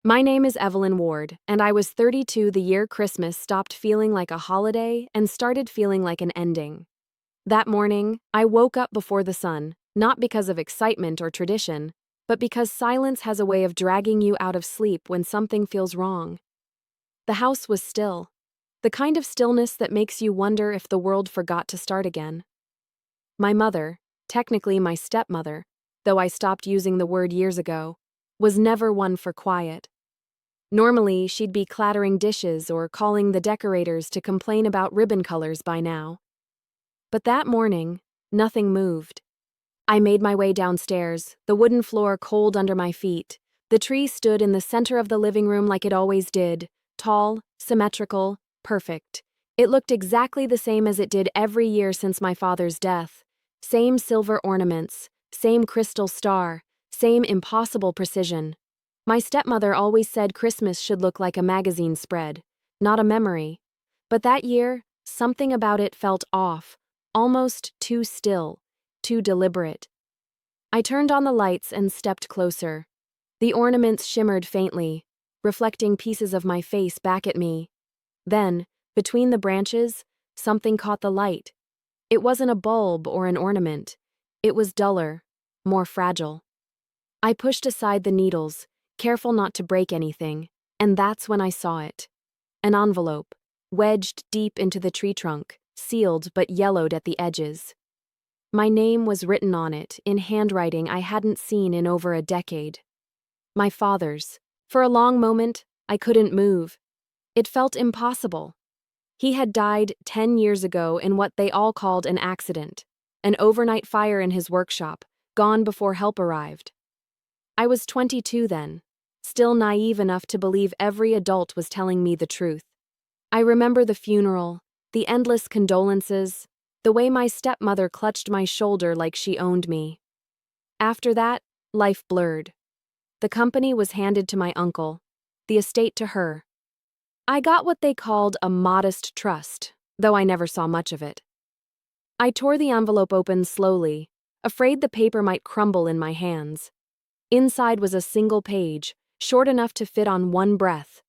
My name is Evelyn Ward, and I was 32 the year Christmas stopped feeling like a holiday and started feeling like an ending. That morning, I woke up before the sun, not because of excitement or tradition, but because silence has a way of dragging you out of sleep when something feels wrong. The house was still, the kind of stillness that makes you wonder if the world forgot to start again. My mother, technically my stepmother, though I stopped using the word years ago, was never one for quiet. Normally, she'd be clattering dishes or calling the decorators to complain about ribbon colors by now. But that morning, nothing moved. I made my way downstairs, the wooden floor cold under my feet. The tree stood in the center of the living room like it always did, tall, symmetrical, perfect. It looked exactly the same as it did every year since my father's death. Same silver ornaments, same crystal star, same impossible precision. My stepmother always said Christmas should look like a magazine spread, not a memory. But that year, something about it felt off, almost too still, too deliberate. I turned on the lights and stepped closer. The ornaments shimmered faintly, reflecting pieces of my face back at me. Then, between the branches, something caught the light. It wasn't a bulb or an ornament. It was duller, more fragile. I pushed aside the needles, careful not to break anything, and that's when I saw it. An envelope, wedged deep into the tree trunk, sealed but yellowed at the edges. My name was written on it in handwriting I hadn't seen in over a decade. My father's. For a long moment, I couldn't move. It felt impossible. He had died 10 years ago in what they all called an accident, an overnight fire in his workshop, gone before help arrived. I was 22 then, still naive enough to believe every adult was telling me the truth. I remember the funeral, the endless condolences, the way my stepmother clutched my shoulder like she owned me. After that, life blurred. The company was handed to my uncle, the estate to her. I got what they called a modest trust, though I never saw much of it. I tore the envelope open slowly, afraid the paper might crumble in my hands. Inside was a single page, short enough to fit on one breath.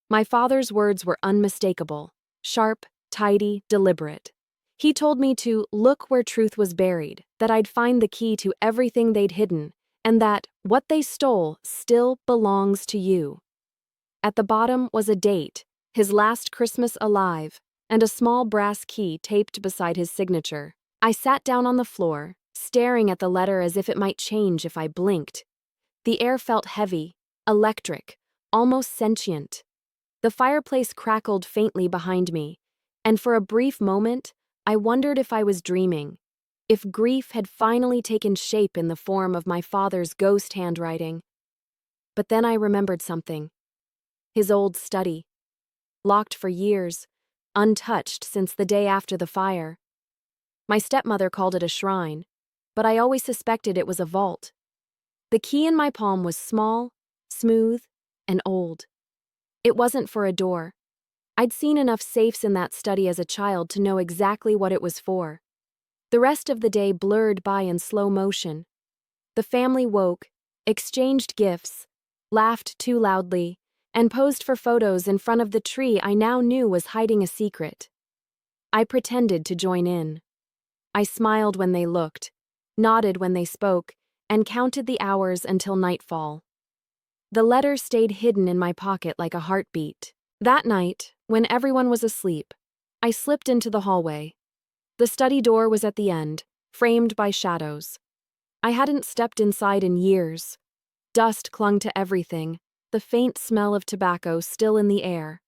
My father's words were unmistakable, sharp, tidy, deliberate. He told me to look where truth was buried, that I'd find the key to everything they'd hidden, and that what they stole still belongs to you. At the bottom was a date, his last Christmas alive, and a small brass key taped beside his signature. I sat down on the floor, staring at the letter as if it might change if I blinked. The air felt heavy, electric, almost sentient. The fireplace crackled faintly behind me, and for a brief moment, I wondered if I was dreaming, if grief had finally taken shape in the form of my father's ghost handwriting. But then I remembered something. His old study. Locked for years, untouched since the day after the fire. My stepmother called it a shrine, but I always suspected it was a vault. The key in my palm was small, smooth, and old. It wasn't for a door. I'd seen enough safes in that study as a child to know exactly what it was for. The rest of the day blurred by in slow motion. The family woke, exchanged gifts, laughed too loudly, and posed for photos in front of the tree I now knew was hiding a secret. I pretended to join in. I smiled when they looked, nodded when they spoke, and counted the hours until nightfall. The letter stayed hidden in my pocket like a heartbeat. That night, when everyone was asleep, I slipped into the hallway. The study door was at the end, framed by shadows. I hadn't stepped inside in years. Dust clung to everything, the faint smell of tobacco still in the air.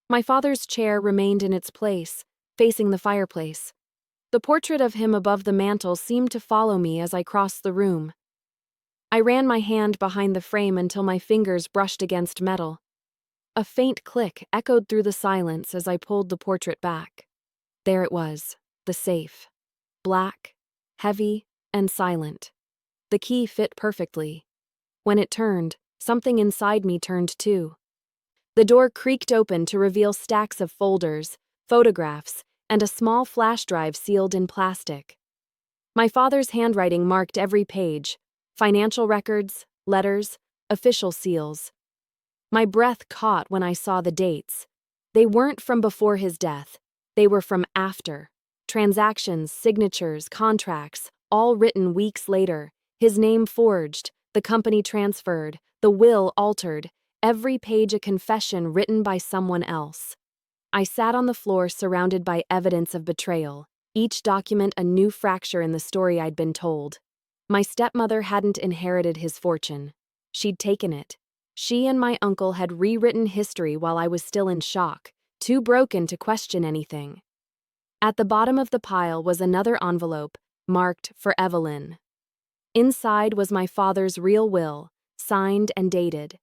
My father's chair remained in its place, facing the fireplace. The portrait of him above the mantel seemed to follow me as I crossed the room. I ran my hand behind the frame until my fingers brushed against metal. A faint click echoed through the silence as I pulled the portrait back. There it was, the safe. Black, heavy, and silent. The key fit perfectly. When it turned, something inside me turned too. The door creaked open to reveal stacks of folders, photographs, and a small flash drive sealed in plastic. My father's handwriting marked every page: financial records, letters, official seals. My breath caught when I saw the dates. They weren't from before his death. They were from after. Transactions, signatures, contracts, all written weeks later. His name forged, the company transferred, the will altered, every page a confession written by someone else. I sat on the floor surrounded by evidence of betrayal, each document a new fracture in the story I'd been told. My stepmother hadn't inherited his fortune. She'd taken it. She and my uncle had rewritten history while I was still in shock, too broken to question anything. At the bottom of the pile was another envelope, marked for Evelyn. Inside was my father's real will, signed and dated.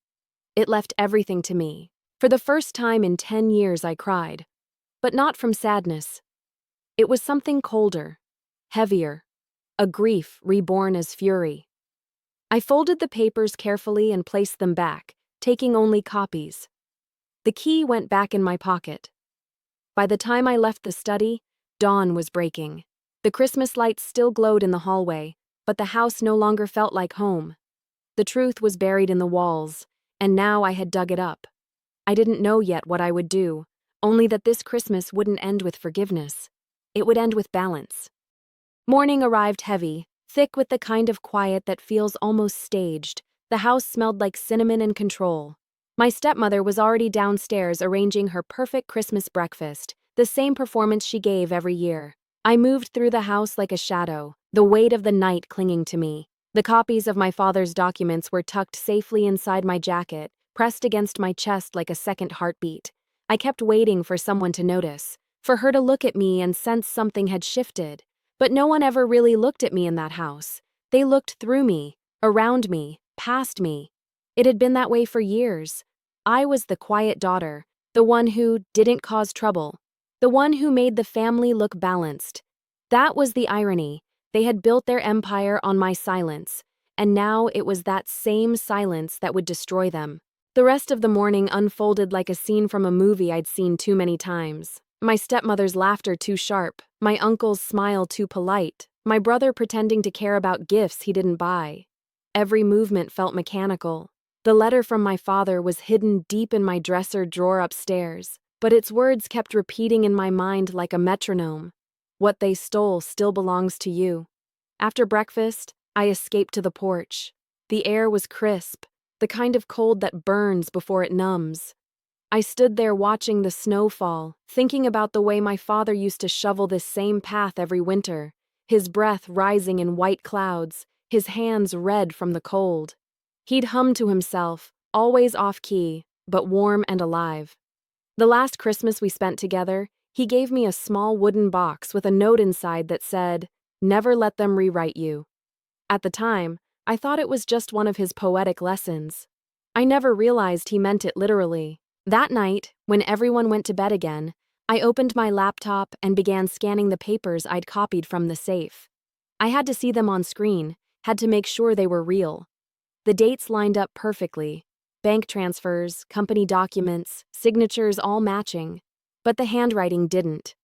It left everything to me. For the first time in 10 years I cried. But not from sadness. It was something colder, heavier, a grief reborn as fury. I folded the papers carefully and placed them back, taking only copies. The key went back in my pocket. By the time I left the study, dawn was breaking. The Christmas lights still glowed in the hallway, but the house no longer felt like home. The truth was buried in the walls, and now I had dug it up. I didn't know yet what I would do, only that this Christmas wouldn't end with forgiveness. It would end with balance. Morning arrived heavy, thick with the kind of quiet that feels almost staged. The house smelled like cinnamon and control. My stepmother was already downstairs arranging her perfect Christmas breakfast, the same performance she gave every year. I moved through the house like a shadow, the weight of the night clinging to me. The copies of my father's documents were tucked safely inside my jacket, pressed against my chest like a second heartbeat. I kept waiting for someone to notice, for her to look at me and sense something had shifted. But no one ever really looked at me in that house. They looked through me, around me, past me. It had been that way for years. I was the quiet daughter, the one who didn't cause trouble, the one who made the family look balanced. That was the irony. They had built their empire on my silence, and now it was that same silence that would destroy them. The rest of the morning unfolded like a scene from a movie I'd seen too many times. My stepmother's laughter too sharp, my uncle's smile too polite, my brother pretending to care about gifts he didn't buy. Every movement felt mechanical. The letter from my father was hidden deep in my dresser drawer upstairs, but its words kept repeating in my mind like a metronome. What they stole still belongs to you. After breakfast, I escaped to the porch. The air was crisp, the kind of cold that burns before it numbs. I stood there watching the snow fall, thinking about the way my father used to shovel this same path every winter, his breath rising in white clouds, his hands red from the cold. He'd hum to himself, always off-key, but warm and alive. The last Christmas we spent together, he gave me a small wooden box with a note inside that said, "Never let them rewrite you." At the time, I thought it was just one of his poetic lessons. I never realized he meant it literally. That night, when everyone went to bed again, I opened my laptop and began scanning the papers I'd copied from the safe. I had to see them on screen, had to make sure they were real. The dates lined up perfectly. Bank transfers, company documents, signatures all matching. But the handwriting didn't.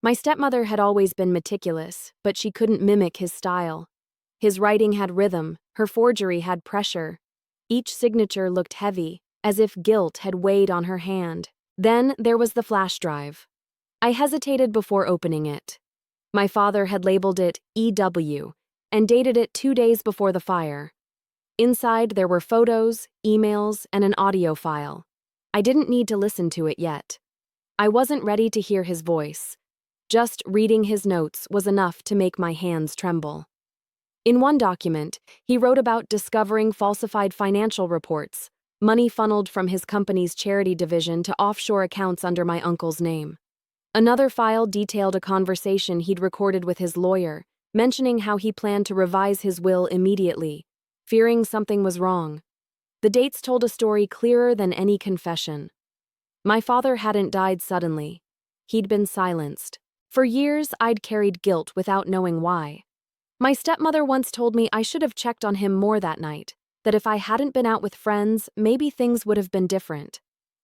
My stepmother had always been meticulous, but she couldn't mimic his style. His writing had rhythm, her forgery had pressure. Each signature looked heavy, as if guilt had weighed on her hand. Then there was the flash drive. I hesitated before opening it. My father had labeled it EW and dated it 2 days before the fire. Inside there were photos, emails, and an audio file. I didn't need to listen to it yet. I wasn't ready to hear his voice. Just reading his notes was enough to make my hands tremble. In one document, he wrote about discovering falsified financial reports, money funneled from his company's charity division to offshore accounts under my uncle's name. Another file detailed a conversation he'd recorded with his lawyer, mentioning how he planned to revise his will immediately, fearing something was wrong. The dates told a story clearer than any confession. My father hadn't died suddenly. He'd been silenced. For years, I'd carried guilt without knowing why. My stepmother once told me I should have checked on him more that night, that if I hadn't been out with friends, maybe things would have been different.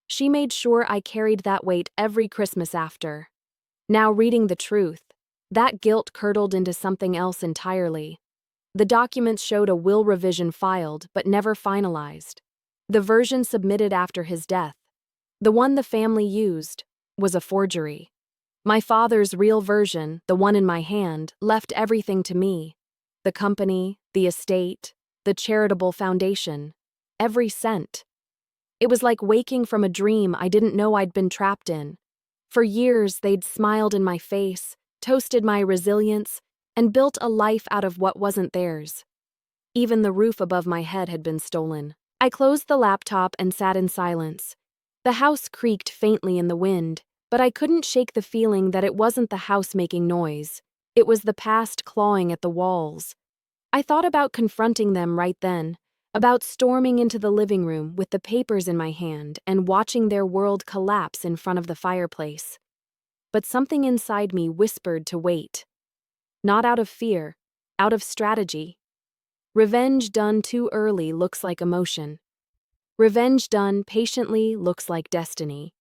She made sure I carried that weight every Christmas after. Now reading the truth, that guilt curdled into something else entirely. The documents showed a will revision filed but never finalized. The version submitted after his death, the one the family used, was a forgery. My father's real version, the one in my hand, left everything to me. The company, the estate, the charitable foundation, every cent. It was like waking from a dream I didn't know I'd been trapped in. For years, they'd smiled in my face, toasted my resilience, and built a life out of what wasn't theirs. Even the roof above my head had been stolen. I closed the laptop and sat in silence. The house creaked faintly in the wind, but I couldn't shake the feeling that it wasn't the house making noise. It was the past clawing at the walls. I thought about confronting them right then, about storming into the living room with the papers in my hand and watching their world collapse in front of the fireplace. But something inside me whispered to wait. Not out of fear, out of strategy. Revenge done too early looks like emotion. Revenge done patiently looks like destiny.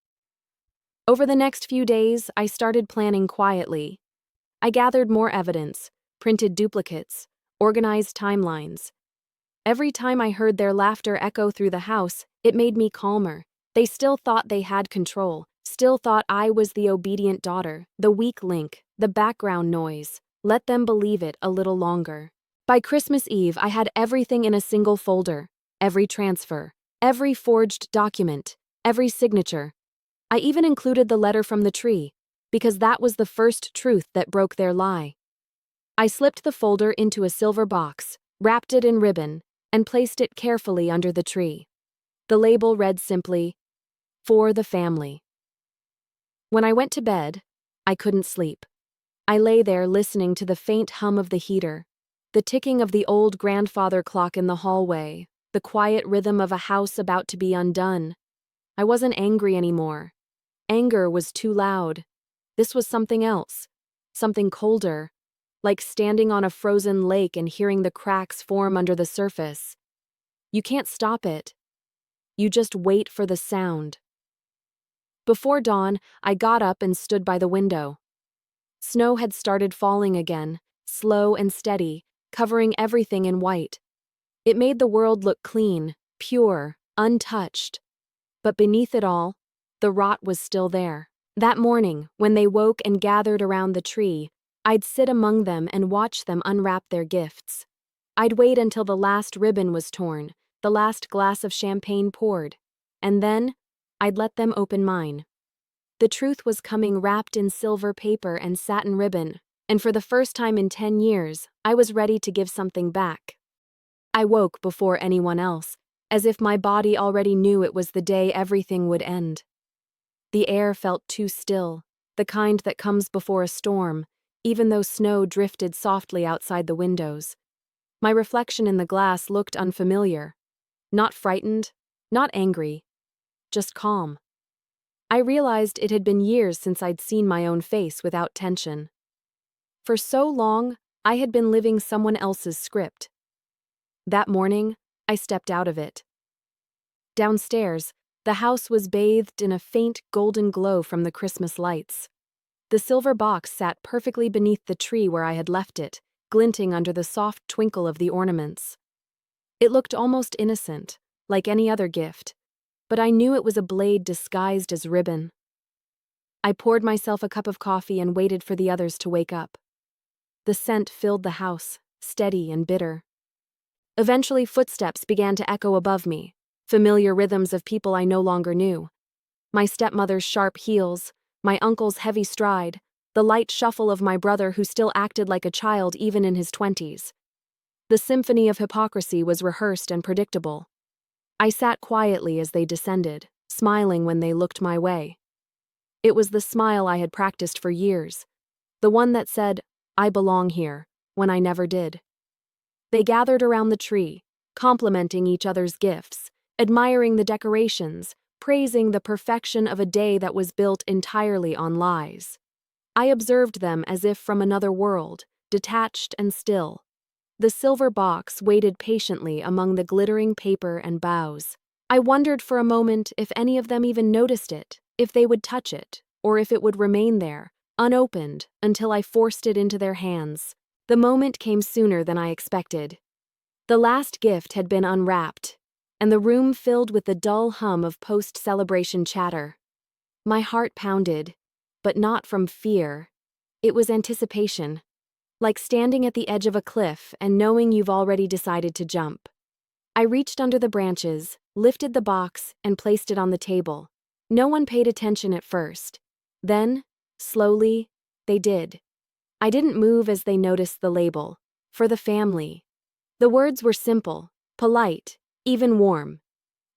Over the next few days, I started planning quietly. I gathered more evidence, printed duplicates, organized timelines. Every time I heard their laughter echo through the house, it made me calmer. They still thought they had control, still thought I was the obedient daughter, the weak link, the background noise. Let them believe it a little longer. By Christmas Eve, I had everything in a single folder. Every transfer, every forged document, every signature. I even included the letter from the tree, because that was the first truth that broke their lie. I slipped the folder into a silver box, wrapped it in ribbon, and placed it carefully under the tree. The label read simply, "For the family." When I went to bed, I couldn't sleep. I lay there listening to the faint hum of the heater, the ticking of the old grandfather clock in the hallway, the quiet rhythm of a house about to be undone. I wasn't angry anymore. Anger was too loud. This was something else, something colder, like standing on a frozen lake and hearing the cracks form under the surface. You can't stop it. You just wait for the sound. Before dawn, I got up and stood by the window. Snow had started falling again, slow and steady, covering everything in white. It made the world look clean, pure, untouched. But beneath it all, the rot was still there. That morning, when they woke and gathered around the tree, I'd sit among them and watch them unwrap their gifts. I'd wait until the last ribbon was torn, the last glass of champagne poured, and then I'd let them open mine. The truth was coming wrapped in silver paper and satin ribbon, and for the first time in 10 years, I was ready to give something back. I woke before anyone else, as if my body already knew it was the day everything would end. The air felt too still, the kind that comes before a storm, even though snow drifted softly outside the windows. My reflection in the glass looked unfamiliar. Not frightened, not angry, just calm. I realized it had been years since I'd seen my own face without tension. For so long, I had been living someone else's script. That morning, I stepped out of it. Downstairs, the house was bathed in a faint golden glow from the Christmas lights. The silver box sat perfectly beneath the tree where I had left it, glinting under the soft twinkle of the ornaments. It looked almost innocent, like any other gift, but I knew it was a blade disguised as ribbon. I poured myself a cup of coffee and waited for the others to wake up. The scent filled the house, steady and bitter. Eventually, footsteps began to echo above me, familiar rhythms of people I no longer knew. My stepmother's sharp heels, my uncle's heavy stride, the light shuffle of my brother who still acted like a child even in his 20s. The symphony of hypocrisy was rehearsed and predictable. I sat quietly as they descended, smiling when they looked my way. It was the smile I had practiced for years, the one that said, "I belong here," when I never did. They gathered around the tree, complimenting each other's gifts, admiring the decorations, praising the perfection of a day that was built entirely on lies. I observed them as if from another world, detached and still. The silver box waited patiently among the glittering paper and boughs. I wondered for a moment if any of them even noticed it, if they would touch it, or if it would remain there, unopened, until I forced it into their hands. The moment came sooner than I expected. The last gift had been unwrapped, and the room filled with the dull hum of post-celebration chatter. My heart pounded, but not from fear. It was anticipation, like standing at the edge of a cliff and knowing you've already decided to jump. I reached under the branches, lifted the box, and placed it on the table. No one paid attention at first. Then, slowly, they did. I didn't move as they noticed the label. For the family. The words were simple, polite, even warm.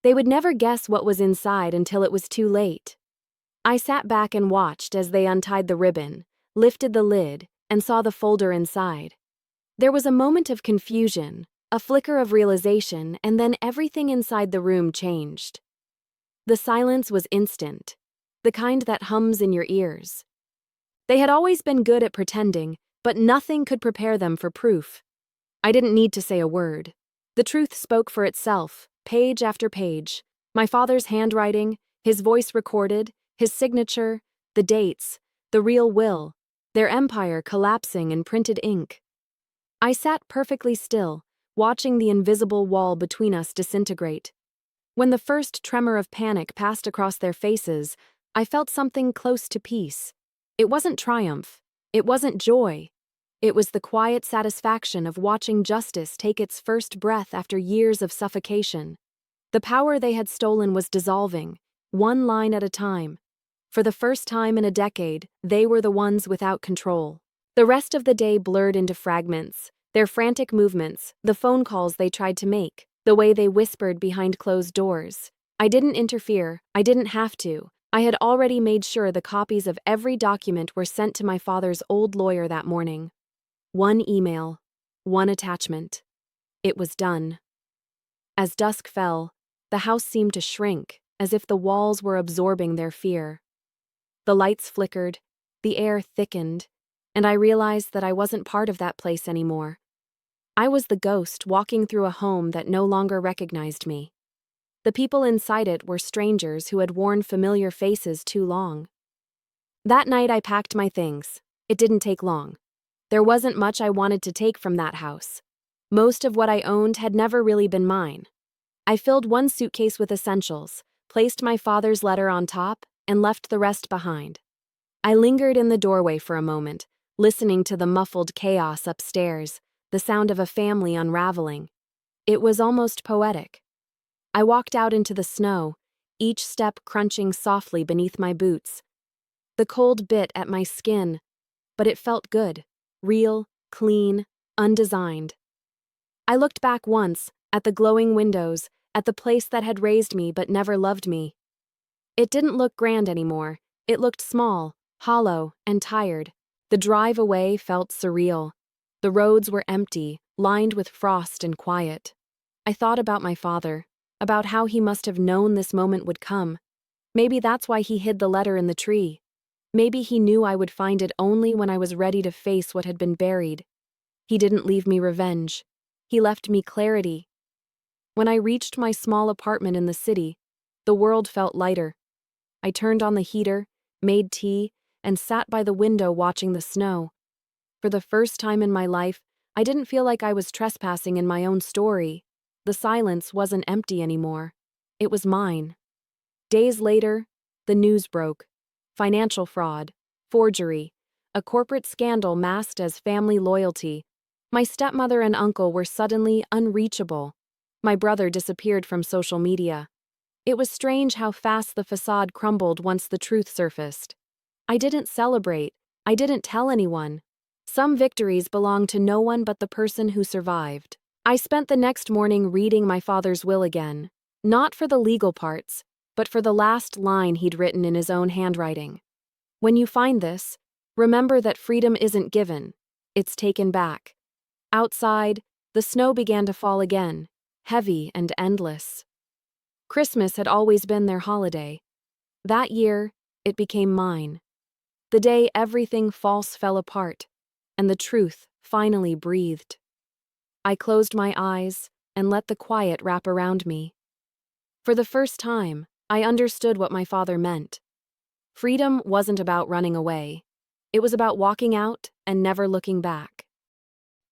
They would never guess what was inside until it was too late. I sat back and watched as they untied the ribbon, lifted the lid, and saw the folder inside. There was a moment of confusion, a flicker of realization, and then everything inside the room changed. The silence was instant, the kind that hums in your ears. They had always been good at pretending, but nothing could prepare them for proof. I didn't need to say a word. The truth spoke for itself, page after page. My father's handwriting, his voice recorded, his signature, the dates, the real will, their empire collapsing in printed ink. I sat perfectly still, watching the invisible wall between us disintegrate. When the first tremor of panic passed across their faces, I felt something close to peace. It wasn't triumph. It wasn't joy. It was the quiet satisfaction of watching justice take its first breath after years of suffocation. The power they had stolen was dissolving, one line at a time. For the first time in a decade, they were the ones without control. The rest of the day blurred into fragments, their frantic movements, the phone calls they tried to make, the way they whispered behind closed doors. I didn't interfere, I didn't have to. I had already made sure the copies of every document were sent to my father's old lawyer that morning. One email, one attachment. It was done. As dusk fell, the house seemed to shrink, as if the walls were absorbing their fear. The lights flickered, the air thickened, and I realized that I wasn't part of that place anymore. I was the ghost walking through a home that no longer recognized me. The people inside it were strangers who had worn familiar faces too long. That night I packed my things. It didn't take long. There wasn't much I wanted to take from that house. Most of what I owned had never really been mine. I filled one suitcase with essentials, placed my father's letter on top, and left the rest behind. I lingered in the doorway for a moment, listening to the muffled chaos upstairs, the sound of a family unraveling. It was almost poetic. I walked out into the snow, each step crunching softly beneath my boots. The cold bit at my skin, but it felt good, real, clean, undesigned. I looked back once, at the glowing windows, at the place that had raised me but never loved me. It didn't look grand anymore. It looked small, hollow, and tired. The drive away felt surreal. The roads were empty, lined with frost and quiet. I thought about my father, about how he must have known this moment would come. Maybe that's why he hid the letter in the tree. Maybe he knew I would find it only when I was ready to face what had been buried. He didn't leave me revenge. He left me clarity. When I reached my small apartment in the city, the world felt lighter. I turned on the heater, made tea, and sat by the window watching the snow. For the first time in my life, I didn't feel like I was trespassing in my own story. The silence wasn't empty anymore. It was mine. Days later, the news broke. Financial fraud, forgery, a corporate scandal masked as family loyalty. My stepmother and uncle were suddenly unreachable. My brother disappeared from social media. It was strange how fast the facade crumbled once the truth surfaced. I didn't celebrate. I didn't tell anyone. Some victories belonged to no one but the person who survived. I spent the next morning reading my father's will again, not for the legal parts, but for the last line he'd written in his own handwriting. When you find this, remember that freedom isn't given, it's taken back. Outside, the snow began to fall again, heavy and endless. Christmas had always been their holiday. That year, it became mine. The day everything false fell apart, and the truth finally breathed. I closed my eyes and let the quiet wrap around me. For the first time, I understood what my father meant. Freedom wasn't about running away. It was about walking out and never looking back.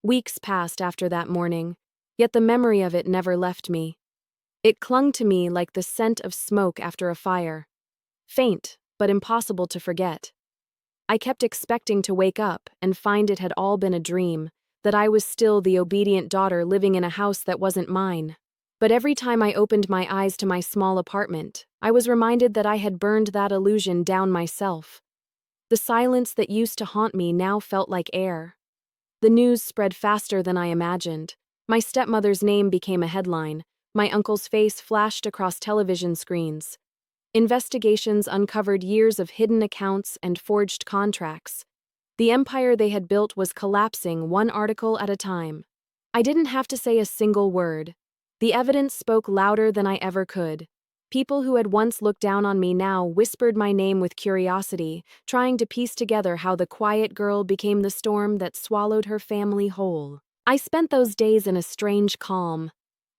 Weeks passed after that morning, yet the memory of it never left me. It clung to me like the scent of smoke after a fire. Faint, but impossible to forget. I kept expecting to wake up and find it had all been a dream, that I was still the obedient daughter living in a house that wasn't mine. But every time I opened my eyes to my small apartment, I was reminded that I had burned that illusion down myself. The silence that used to haunt me now felt like air. The news spread faster than I imagined. My stepmother's name became a headline. My uncle's face flashed across television screens. Investigations uncovered years of hidden accounts and forged contracts. The empire they had built was collapsing one article at a time. I didn't have to say a single word. The evidence spoke louder than I ever could. People who had once looked down on me now whispered my name with curiosity, trying to piece together how the quiet girl became the storm that swallowed her family whole. I spent those days in a strange calm.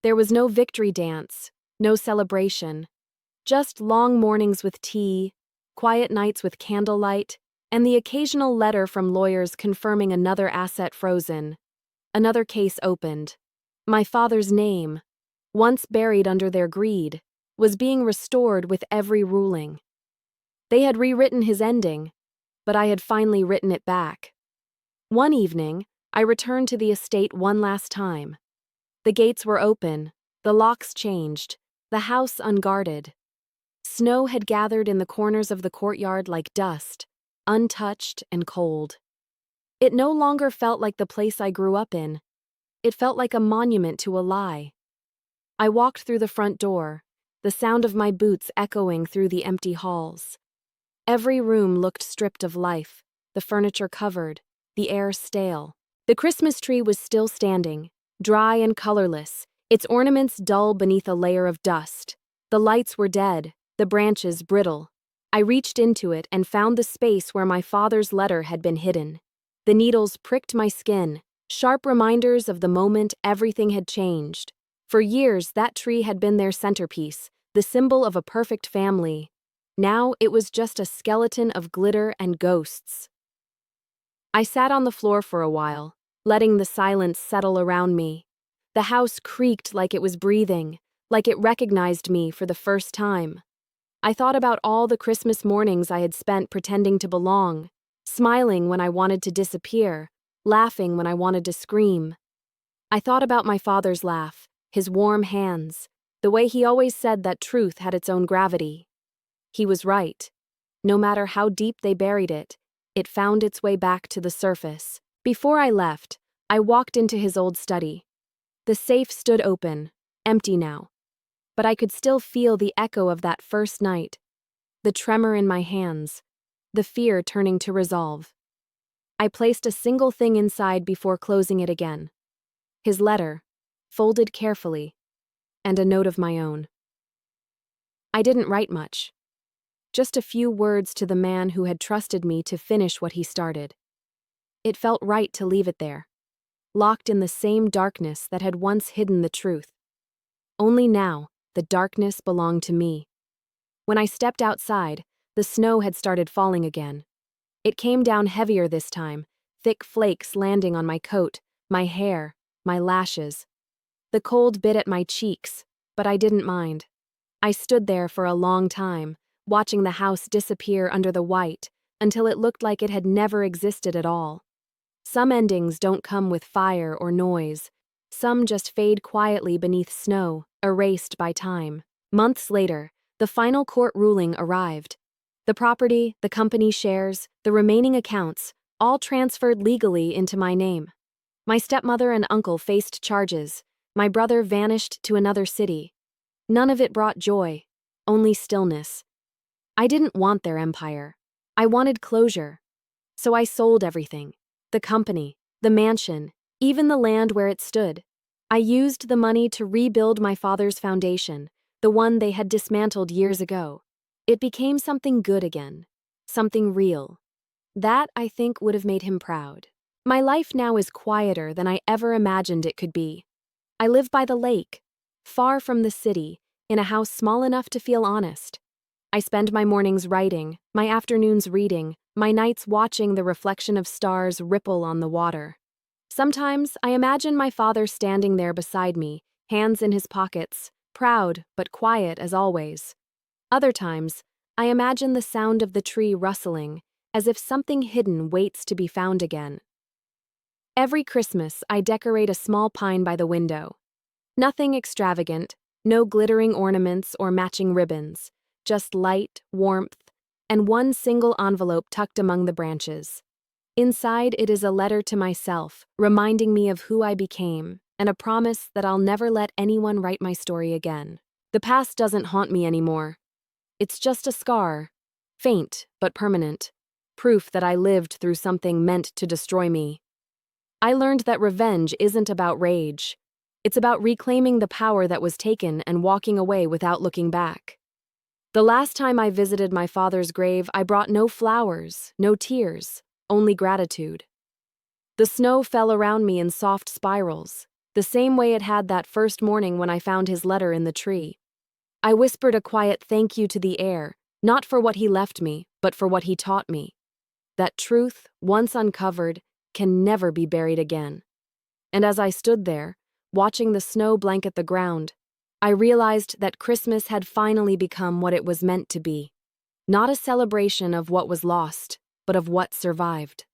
There was no victory dance, no celebration. Just long mornings with tea, quiet nights with candlelight, and the occasional letter from lawyers confirming another asset frozen, another case opened. My father's name, once buried under their greed, was being restored with every ruling. They had rewritten his ending, but I had finally written it back. One evening, I returned to the estate one last time. The gates were open, the locks changed, the house unguarded. Snow had gathered in the corners of the courtyard like dust, untouched and cold. It no longer felt like the place I grew up in. It felt like a monument to a lie. I walked through the front door, the sound of my boots echoing through the empty halls. Every room looked stripped of life, the furniture covered, the air stale. The Christmas tree was still standing, dry and colorless, its ornaments dull beneath a layer of dust. The lights were dead, the branches brittle. I reached into it and found the space where my father's letter had been hidden. The needles pricked my skin, sharp reminders of the moment everything had changed. For years, that tree had been their centerpiece, the symbol of a perfect family. Now it was just a skeleton of glitter and ghosts. I sat on the floor for a while, letting the silence settle around me. The house creaked like it was breathing, like it recognized me for the first time. I thought about all the Christmas mornings I had spent pretending to belong, smiling when I wanted to disappear, laughing when I wanted to scream. I thought about my father's laugh, his warm hands, the way he always said that truth had its own gravity. He was right. No matter how deep they buried it, it found its way back to the surface. Before I left, I walked into his old study. The safe stood open, empty now. But I could still feel the echo of that first night, the tremor in my hands, the fear turning to resolve. I placed a single thing inside before closing it again. His letter, folded carefully, and a note of my own. I didn't write much. Just a few words to the man who had trusted me to finish what he started. It felt right to leave it there, locked in the same darkness that had once hidden the truth. Only now, the darkness belonged to me. When I stepped outside, the snow had started falling again. It came down heavier this time, thick flakes landing on my coat, my hair, my lashes. The cold bit at my cheeks, but I didn't mind. I stood there for a long time, watching the house disappear under the white, until it looked like it had never existed at all. Some endings don't come with fire or noise. Some just fade quietly beneath snow, erased by time. Months later, the final court ruling arrived. The property, the company shares, the remaining accounts, all transferred legally into my name. My stepmother and uncle faced charges. My brother vanished to another city. None of it brought joy, only stillness. I didn't want their empire. I wanted closure. So I sold everything. The company, the mansion, even the land where it stood. I used the money to rebuild my father's foundation, the one they had dismantled years ago. It became something good again, something real. That, I think, would have made him proud. My life now is quieter than I ever imagined it could be. I live by the lake, far from the city, in a house small enough to feel honest. I spend my mornings writing, my afternoons reading, my nights watching the reflection of stars ripple on the water. Sometimes I imagine my father standing there beside me, hands in his pockets, proud but quiet as always. Other times, I imagine the sound of the tree rustling, as if something hidden waits to be found again. Every Christmas, I decorate a small pine by the window. Nothing extravagant, no glittering ornaments or matching ribbons, just light, warmth, and one single envelope tucked among the branches. Inside, it is a letter to myself, reminding me of who I became, and a promise that I'll never let anyone write my story again. The past doesn't haunt me anymore. It's just a scar, faint but permanent, proof that I lived through something meant to destroy me. I learned that revenge isn't about rage. It's about reclaiming the power that was taken and walking away without looking back. The last time I visited my father's grave, I brought no flowers, no tears, only gratitude. The snow fell around me in soft spirals, the same way it had that first morning when I found his letter in the tree. I whispered a quiet thank you to the air, not for what he left me, but for what he taught me. That truth, once uncovered, can never be buried again. And as I stood there, watching the snow blanket the ground, I realized that Christmas had finally become what it was meant to be. Not a celebration of what was lost, but of what survived.